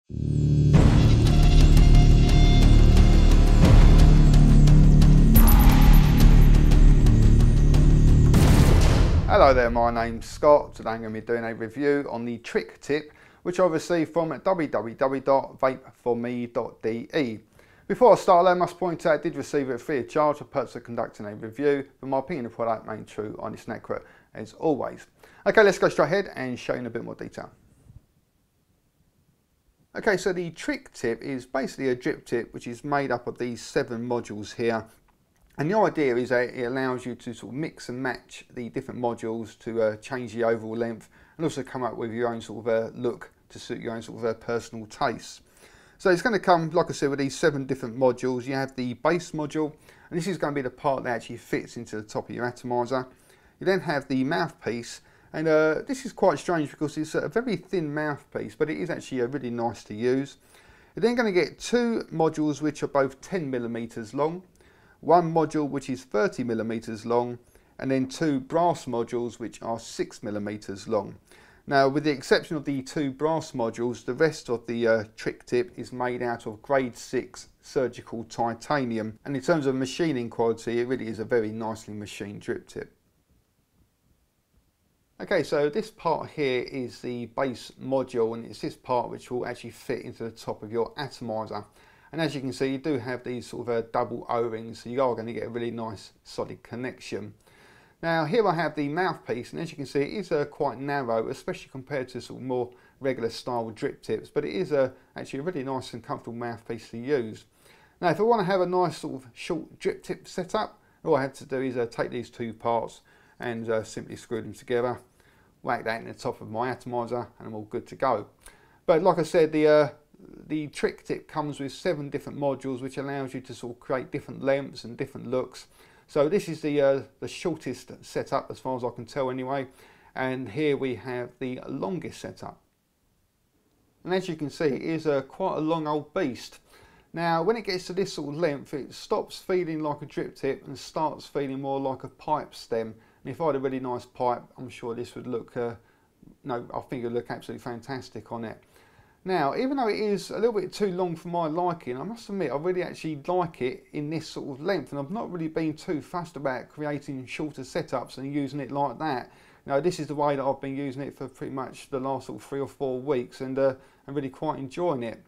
Hello there, my name's Scott. Today I'm going to be doing a review on the trick tip which I received from www.vapeforme.de. Before I start, I must point out I did receive it free of charge for purpose of conducting a review, but my opinion of the product remains true, honest and accurate as always. Okay, let's go straight ahead and show you in a bit more detail. Okay, so the trick tip is basically a drip tip which is made up of these 7 modules here. And the idea is that it allows you to sort of mix and match the different modules to change the overall length and also come up with your own sort of look to suit your own sort of personal tastes. So it's going to come, like I said, with these 7 different modules. You have the base module, and this is going to be the part that actually fits into the top of your atomizer. You then have the mouthpiece, and this is quite strange because it's a very thin mouthpiece, but it is actually really nice to use. You're then going to get 2 modules which are both 10mm long. 1 module which is 30mm long, and then 2 brass modules which are 6mm long. Now, with the exception of the 2 brass modules, the rest of the trick tip is made out of grade 6 surgical titanium, and in terms of machining quality, it really is a very nicely machined drip tip. Okay, so this part here is the base module, and it's this part which will actually fit into the top of your atomizer. And as you can see, you do have these sort of double O-rings, so you are going to get a really nice solid connection. Now here I have the mouthpiece, and as you can see, it is quite narrow, especially compared to sort of more regular style drip tips, but it is actually a really nice and comfortable mouthpiece to use. Now if I want to have a nice sort of short drip tip setup, all I have to do is take these 2 parts and simply screw them together, whack that in the top of my atomizer, and I'm all good to go. But like I said, the trick tip comes with 7 different modules which allows you to sort of create different lengths and different looks. So this is the shortest setup as far as I can tell anyway, and here we have the longest setup. And as you can see, it is quite a long old beast. Now when it gets to this sort of length, it stops feeling like a drip tip and starts feeling more like a pipe stem. And if I had a really nice pipe, I'm sure this would look, I think it would look absolutely fantastic on it. Now, even though it is a little bit too long for my liking, I must admit I really actually like it in this sort of length, and I've not really been too fussed about creating shorter setups and using it like that. You know, this is the way that I've been using it for pretty much the last sort of 3 or 4 weeks, and I'm really quite enjoying it.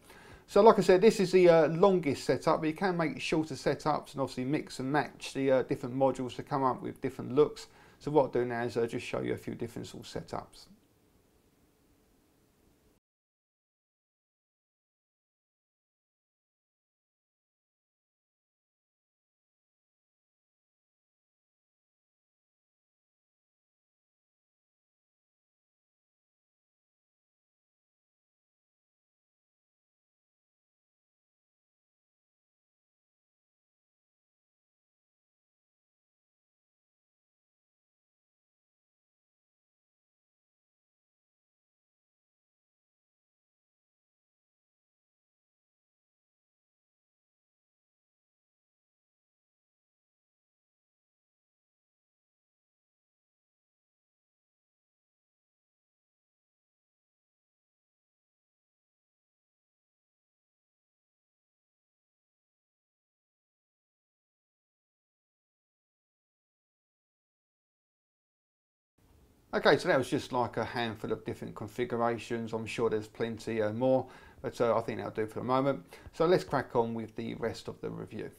So like I said, this is the longest setup, but you can make shorter setups and obviously mix and match the different modules to come up with different looks. So what I'll do now is just show you a few different sort of setups. Okay, so that was just like a handful of different configurations. I'm sure there's plenty more, but I think that'll do for the moment. So let's crack on with the rest of the review.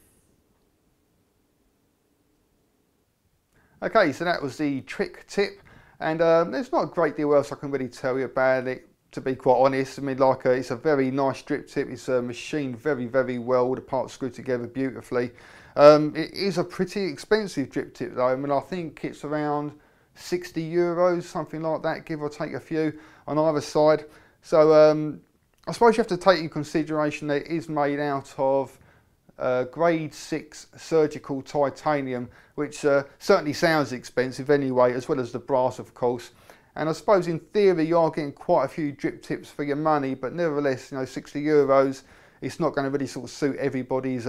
Okay, so that was the trick tip, and there's not a great deal else I can really tell you about it, to be quite honest. I mean, like it's a very nice drip tip. It's machined very, very well. The parts screwed together beautifully. It is a pretty expensive drip tip though. I mean, I think it's around €60, something like that, give or take a few on either side. So I suppose you have to take in consideration that it is made out of grade 6 surgical titanium, which certainly sounds expensive anyway, as well as the brass of course. And I suppose in theory you are getting quite a few drip tips for your money, but nevertheless, you know, €60, it's not going to really sort of suit everybody's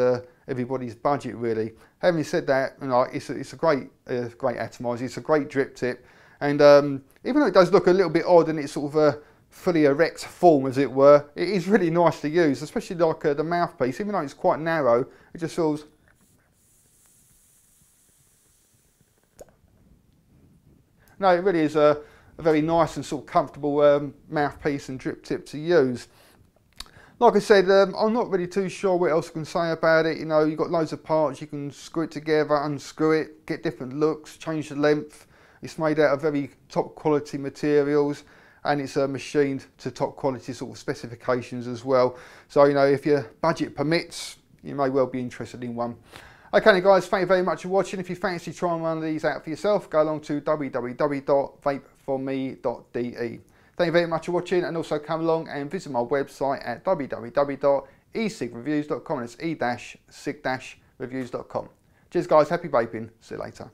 budget really. Having said that, you know, it's a great atomizer. It's a great drip tip, and even though it does look a little bit odd and it's sort of fully erect form, as it were. It is really nice to use, especially like the mouthpiece. Even though it's quite narrow, it just feels... No, it really is a very nice and sort of comfortable mouthpiece and drip tip to use. Like I said, I'm not really too sure what else I can say about it. You know, you've got loads of parts, you can screw it together, unscrew it, get different looks, change the length. It's made out of very top quality materials, and it's machined to top quality sort of specifications as well. So, you know, if your budget permits, you may well be interested in one. Okay then guys, thank you very much for watching. If you fancy trying one of these out for yourself, go along to www.vapeforme.de. Thank you very much for watching, and also come along and visit my website at www.e-cig-reviews.com. It's e-cig-reviews.com. Cheers guys, happy vaping, see you later.